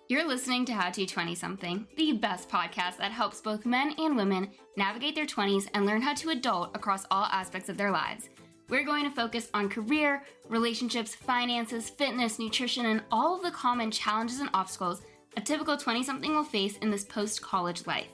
You're listening to How to 20-something, the best podcast that helps both men and women navigate their 20s and learn how to adult across all aspects of their lives. We're going to focus on career, relationships, finances, fitness, nutrition, and all of the common challenges and obstacles a typical 20-something will face in this post-college life.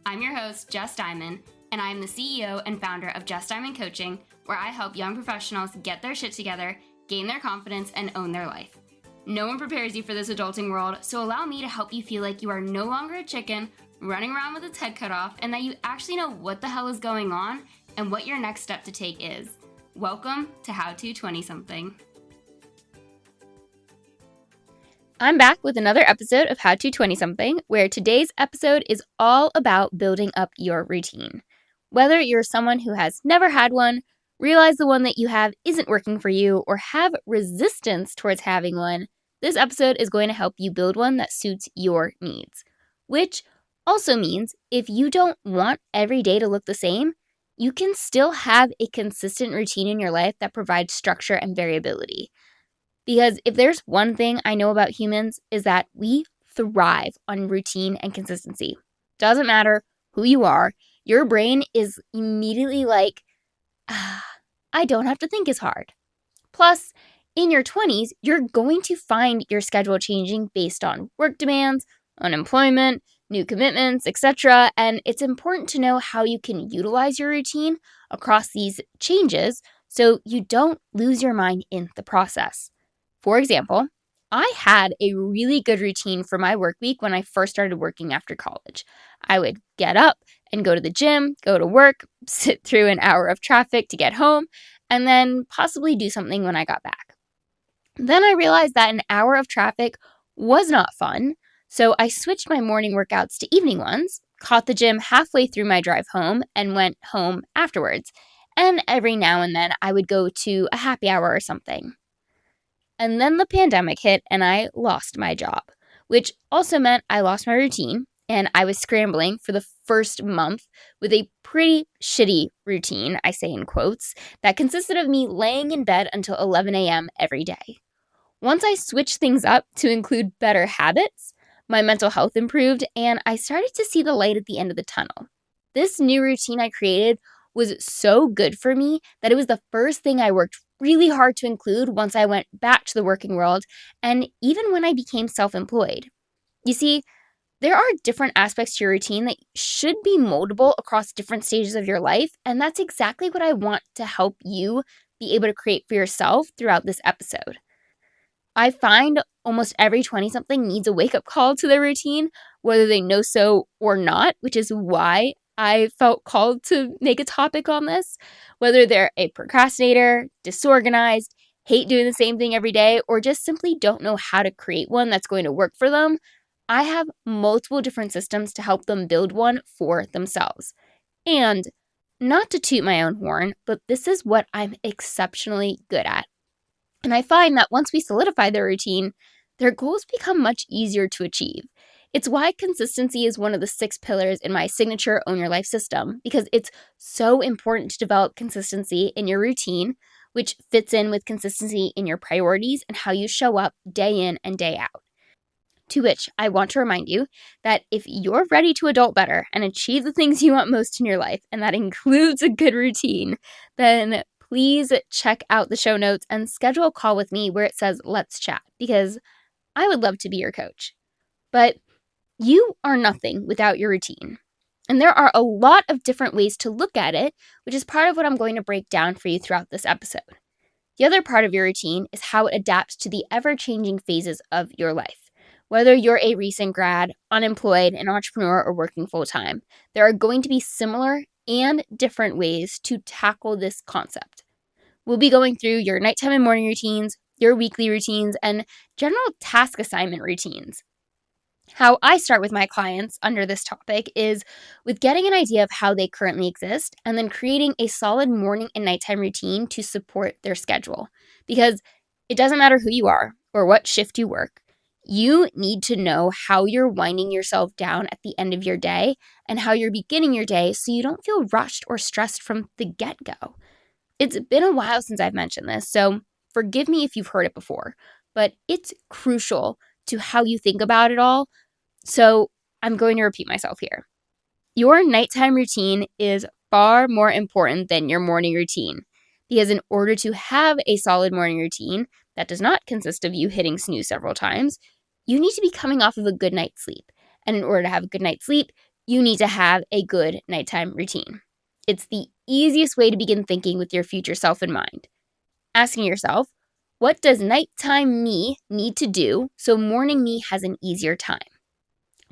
I'm your host, Jess Diamond, and I am the CEO and founder of Jess Diamond Coaching, where I help young professionals get their shit together, gain their confidence, and own their life. No one prepares you for this adulting world, so allow me to help you feel like you are no longer a chicken running around with its head cut off, and that you actually know what the hell is going on and what your next step to take is. Welcome to How to 20-something. I'm back with another episode of How to 20-something, where today's episode is all about building up your routine. Whether you're someone who has never had one, realize the one that you have isn't working for you, or have resistance towards having one, this episode is going to help you build one that suits your needs. Which also means if you don't want every day to look the same, you can still have a consistent routine in your life that provides structure and variability. Because if there's one thing I know about humans is that we thrive on routine and consistency. Doesn't matter who you are, your brain is immediately like, I don't have to think as hard. Plus, in your 20s, you're going to find your schedule changing based on work demands, unemployment, new commitments, etc. And it's important to know how you can utilize your routine across these changes so you don't lose your mind in the process. For example, I had a really good routine for my work week when I first started working after college. I would get up and go to the gym, go to work, sit through an hour of traffic to get home, and then possibly do something when I got back. Then I realized that an hour of traffic was not fun, so I switched my morning workouts to evening ones, caught the gym halfway through my drive home, and went home afterwards. And every now and then I would go to a happy hour or something. And then the pandemic hit and I lost my job, which also meant I lost my routine, and I was scrambling for the first month with a pretty shitty routine, I say in quotes, that consisted of me laying in bed until 11 a.m. every day. Once I switched things up to include better habits, my mental health improved, and I started to see the light at the end of the tunnel. This new routine I created was so good for me that it was the first thing I worked really hard to include once I went back to the working world, and even when I became self-employed. You see, there are different aspects to your routine that should be moldable across different stages of your life, and that's exactly what I want to help you be able to create for yourself throughout this episode. I find almost every 20-something needs a wake-up call to their routine, whether they know so or not, which is why I felt called to make a topic on this. Whether they're a procrastinator, disorganized, hate doing the same thing every day, or just simply don't know how to create one that's going to work for them, I have multiple different systems to help them build one for themselves. And not to toot my own horn, but this is what I'm exceptionally good at. And I find that once we solidify their routine, their goals become much easier to achieve. It's why consistency is one of the 6 pillars in my signature Own Your Life system, because it's so important to develop consistency in your routine, which fits in with consistency in your priorities and how you show up day in and day out. To which I want to remind you that if you're ready to adult better and achieve the things you want most in your life, and that includes a good routine, then please check out the show notes and schedule a call with me where it says let's chat, because I would love to be your coach. But you are nothing without your routine. And there are a lot of different ways to look at it, which is part of what I'm going to break down for you throughout this episode. The other part of your routine is how it adapts to the ever-changing phases of your life. Whether you're a recent grad, unemployed, an entrepreneur, or working full-time, there are going to be similar and different ways to tackle this concept. We'll be going through your nighttime and morning routines, your weekly routines, and general task assignment routines. How I start with my clients under this topic is with getting an idea of how they currently exist and then creating a solid morning and nighttime routine to support their schedule. Because it doesn't matter who you are or what shift you work, you need to know how you're winding yourself down at the end of your day and how you're beginning your day so you don't feel rushed or stressed from the get-go. It's been a while since I've mentioned this, so forgive me if you've heard it before, but it's crucial to how you think about it all. So I'm going to repeat myself here. Your nighttime routine is far more important than your morning routine, because in order to have a solid morning routine that does not consist of you hitting snooze several times, you need to be coming off of a good night's sleep. And in order to have a good night's sleep, you need to have a good nighttime routine. It's the easiest way to begin thinking with your future self in mind. Asking yourself, what does nighttime me need to do so morning me has an easier time?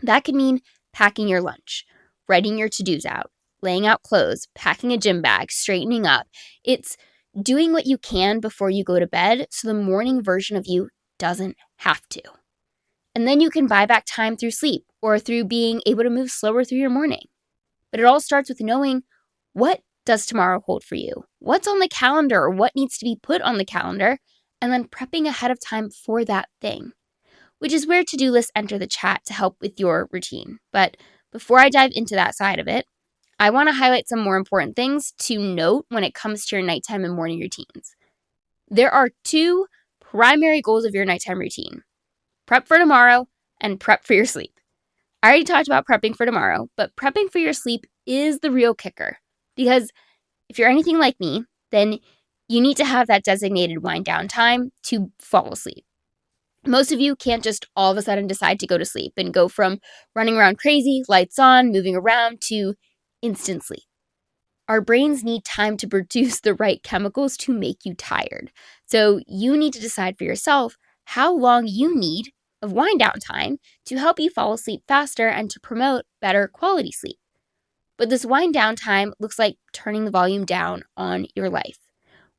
That could mean packing your lunch, writing your to-dos out, laying out clothes, packing a gym bag, straightening up. It's doing what you can before you go to bed so the morning version of you doesn't have to. And then you can buy back time through sleep or through being able to move slower through your morning. But it all starts with knowing, what does tomorrow hold for you? What's on the calendar or what needs to be put on the calendar? And then prepping ahead of time for that thing, which is where to-do lists enter the chat to help with your routine. But before I dive into that side of it, I want to highlight some more important things to note when it comes to your nighttime and morning routines. There are two primary goals of your nighttime routine: prep for tomorrow and prep for your sleep. I already talked about prepping for tomorrow, but prepping for your sleep is the real kicker. Because if you're anything like me, then you need to have that designated wind down time to fall asleep. Most of you can't just all of a sudden decide to go to sleep and go from running around crazy, lights on, moving around, to instant sleep. Our brains need time to produce the right chemicals to make you tired. So you need to decide for yourself how long you need of wind down time to help you fall asleep faster and to promote better quality sleep. But this wind down time looks like turning the volume down on your life,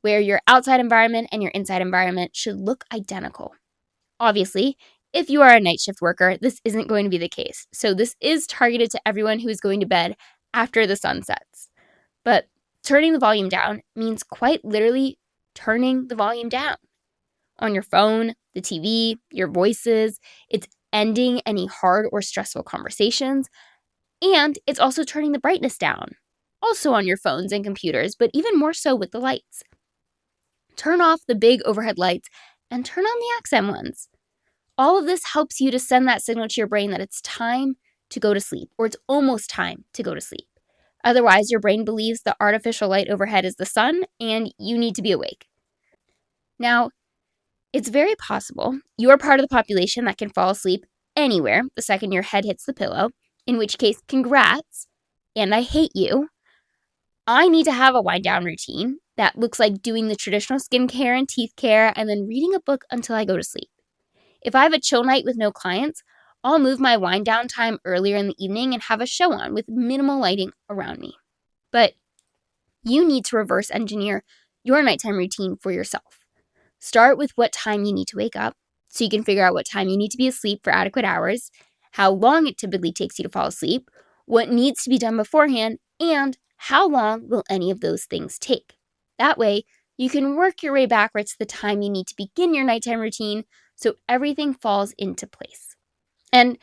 where your outside environment and your inside environment should look identical. Obviously, if you are a night shift worker, this isn't going to be the case. So this is targeted to everyone who is going to bed after the sun sets. But turning the volume down means quite literally turning the volume down on your phone, the TV, your voices. It's ending any hard or stressful conversations. And it's also turning the brightness down, also on your phones and computers, but even more so with the lights. Turn off the big overhead lights and turn on the accent ones. All of this helps you to send that signal to your brain that it's time to go to sleep, or it's almost time to go to sleep. Otherwise, your brain believes the artificial light overhead is the sun and you need to be awake. Now, it's very possible you are part of the population that can fall asleep anywhere the second your head hits the pillow, in which case, congrats, and I hate you. I need to have a wind down routine that looks like doing the traditional skincare and teeth care and then reading a book until I go to sleep. If I have a chill night with no clients, I'll move my wind down time earlier in the evening and have a show on with minimal lighting around me. But you need to reverse engineer your nighttime routine for yourself. Start with what time you need to wake up so you can figure out what time you need to be asleep for adequate hours, how long it typically takes you to fall asleep, what needs to be done beforehand, and how long will any of those things take. That way, you can work your way backwards to the time you need to begin your nighttime routine so everything falls into place. And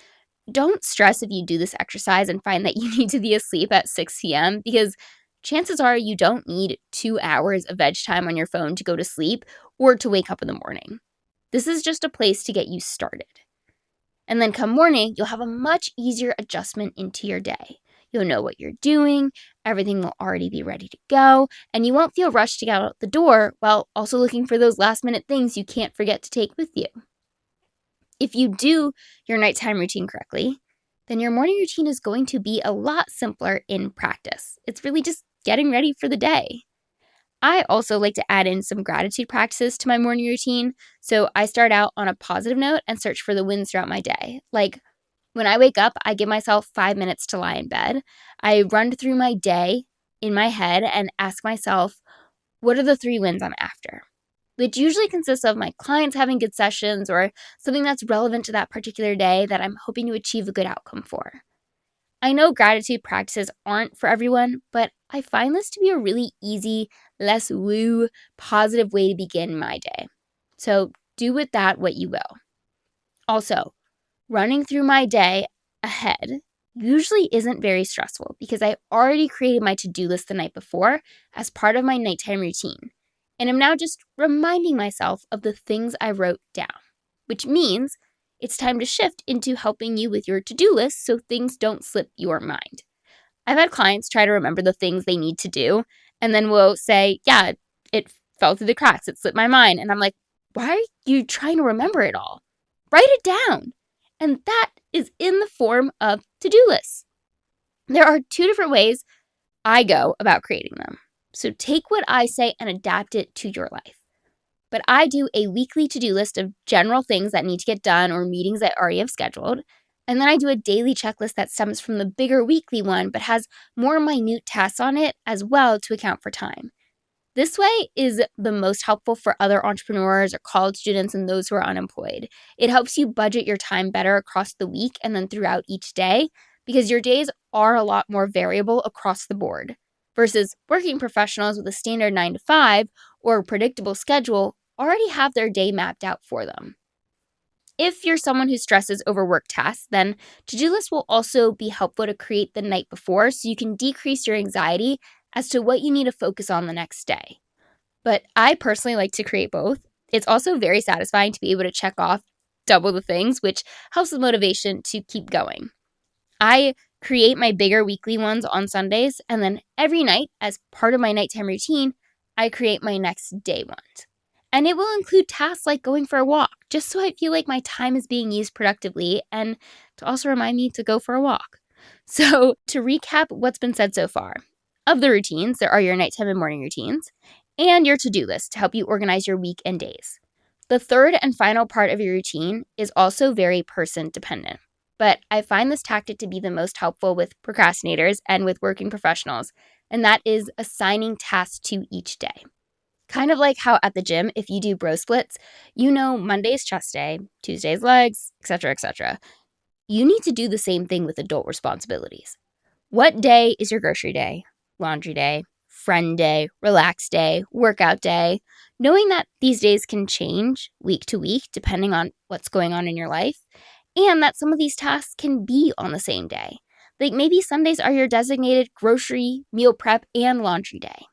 don't stress if you do this exercise and find that you need to be asleep at 6 p.m. because chances are you don't need 2 hours of veg time on your phone to go to sleep or to wake up in the morning. This is just a place to get you started. And then come morning, you'll have a much easier adjustment into your day. You'll know what you're doing, everything will already be ready to go, and you won't feel rushed to get out the door while also looking for those last-minute things you can't forget to take with you. If you do your nighttime routine correctly, then your morning routine is going to be a lot simpler in practice. It's really just getting ready for the day. I also like to add in some gratitude practices to my morning routine, so I start out on a positive note and search for the wins throughout my day. Like, when I wake up, I give myself 5 minutes to lie in bed. I run through my day in my head and ask myself, what are the 3 wins I'm after? Which usually consists of my clients having good sessions or something that's relevant to that particular day that I'm hoping to achieve a good outcome for. I know gratitude practices aren't for everyone, but I find this to be a really easy, less woo, positive way to begin my day. So do with that what you will. Also, running through my day ahead usually isn't very stressful because I already created my to-do list the night before as part of my nighttime routine. And I'm now just reminding myself of the things I wrote down, which means it's time to shift into helping you with your to-do list so things don't slip your mind. I've had clients try to remember the things they need to do, and then will say, yeah, it fell through the cracks, it slipped my mind. And I'm like, why are you trying to remember it all? Write it down. And that is in the form of to-do lists. There are two different ways I go about creating them. So take what I say and adapt it to your life. But I do a weekly to-do list of general things that need to get done or meetings that I already have scheduled. And then I do a daily checklist that stems from the bigger weekly one, but has more minute tasks on it as well to account for time. This way is the most helpful for other entrepreneurs or college students and those who are unemployed. It helps you budget your time better across the week and then throughout each day, because your days are a lot more variable across the board versus working professionals with a standard 9 to 5 or a predictable schedule already have their day mapped out for them. If you're someone who stresses over work tasks, then to-do lists will also be helpful to create the night before so you can decrease your anxiety as to what you need to focus on the next day. But I personally like to create both. It's also very satisfying to be able to check off double the things, which helps with motivation to keep going. I create my bigger weekly ones on Sundays, and then every night, as part of my nighttime routine, I create my next day ones. And it will include tasks like going for a walk, just so I feel like my time is being used productively and to also remind me to go for a walk. So to recap what's been said so far, of the routines, there are your nighttime and morning routines, and your to-do list to help you organize your week and days. The third and final part of your routine is also very person dependent, but I find this tactic to be the most helpful with procrastinators and with working professionals, and that is assigning tasks to each day. Kind of like how at the gym, if you do bro splits, you know Monday's chest day, Tuesday's legs, etc., etc. You need to do the same thing with adult responsibilities. What day is your grocery day, laundry day, friend day, relax day, workout day? Knowing that these days can change week to week depending on what's going on in your life, and that some of these tasks can be on the same day. Like maybe Sundays are your designated grocery, meal prep, and laundry day.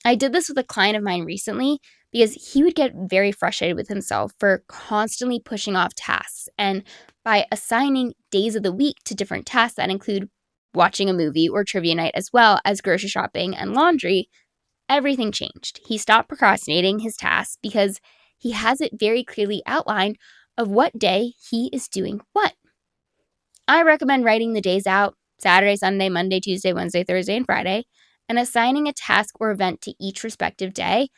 I did this with a client of mine recently because he would get very frustrated with himself for constantly pushing off tasks. And by assigning days of the week to different tasks that include watching a movie or trivia night as well as grocery shopping and laundry, everything changed. He stopped procrastinating his tasks because he has it very clearly outlined of what day he is doing what. I recommend writing the days out: Saturday, Sunday, Monday, Tuesday, Wednesday, Thursday, and Friday, and assigning a task or event to each respective day,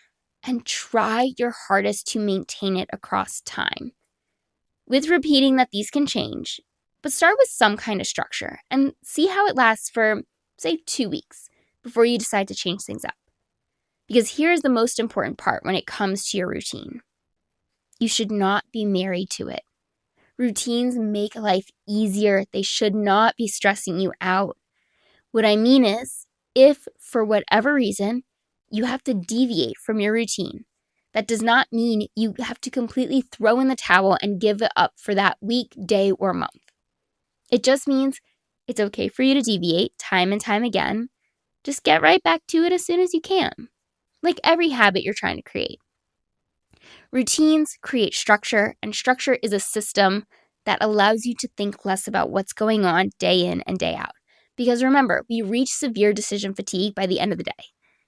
and try your hardest to maintain it across time. With repeating that these can change, but start with some kind of structure and see how it lasts for, say, 2 weeks before you decide to change things up. Because here's the most important part when it comes to your routine. You should not be married to it. Routines make life easier. They should not be stressing you out. What I mean is, if, for whatever reason, you have to deviate from your routine, that does not mean you have to completely throw in the towel and give it up for that week, day, or month. It just means it's okay for you to deviate time and time again. Just get right back to it as soon as you can, like every habit you're trying to create. Routines create structure, and structure is a system that allows you to think less about what's going on day in and day out. Because remember, we reach severe decision fatigue by the end of the day.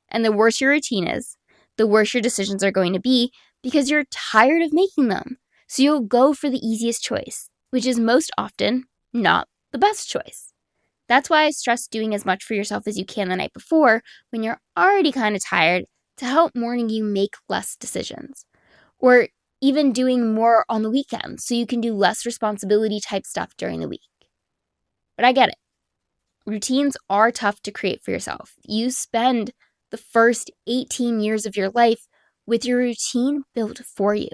And the worse your routine is, the worse your decisions are going to be because you're tired of making them. So you'll go for the easiest choice, which is most often not the best choice. That's why I stress doing as much for yourself as you can the night before when you're already kind of tired to help morning you make less decisions. Or even doing more on the weekend so you can do less responsibility type stuff during the week. But I get it. Routines are tough to create for yourself. You spend the first 18 years of your life with your routine built for you,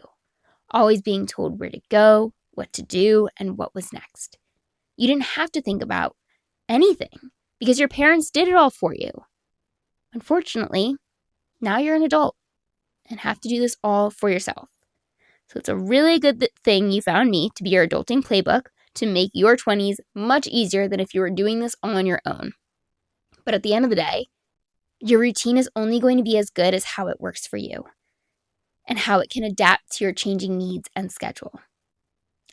always being told where to go, what to do, and what was next. You didn't have to think about anything because your parents did it all for you. Unfortunately, now you're an adult and have to do this all for yourself. So it's a really good thing you found me to be your adulting playbook to make your 20s much easier than if you were doing this all on your own. But at the end of the day, your routine is only going to be as good as how it works for you and how it can adapt to your changing needs and schedule.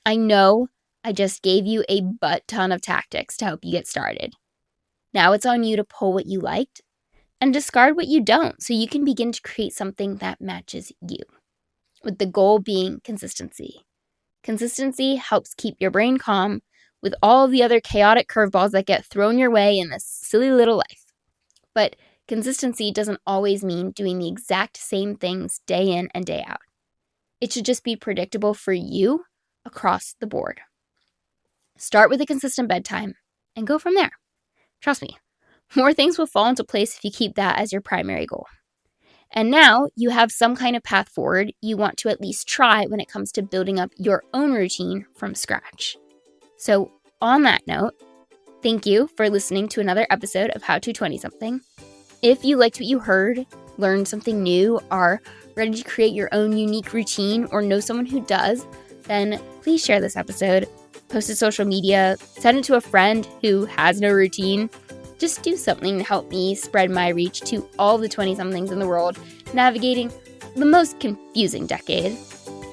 I know I just gave you a butt ton of tactics to help you get started. Now it's on you to pull what you liked and discard what you don't so you can begin to create something that matches you, with the goal being consistency. Consistency helps keep your brain calm with all the other chaotic curveballs that get thrown your way in this silly little life. But consistency doesn't always mean doing the exact same things day in and day out. It should just be predictable for you across the board. Start with a consistent bedtime and go from there. Trust me, more things will fall into place if you keep that as your primary goal. And now you have some kind of path forward you want to at least try when it comes to building up your own routine from scratch. So on that note, thank you for listening to another episode of How to 20-something. If you liked what you heard, learned something new, are ready to create your own unique routine, or know someone who does, then please share this episode, post it to social media, send it to a friend who has no routine. Just do something to help me spread my reach to all the 20-somethings in the world navigating the most confusing decade.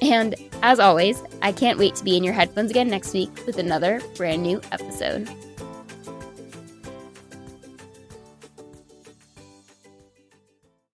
And as always, I can't wait to be in your headphones again next week with another brand new episode.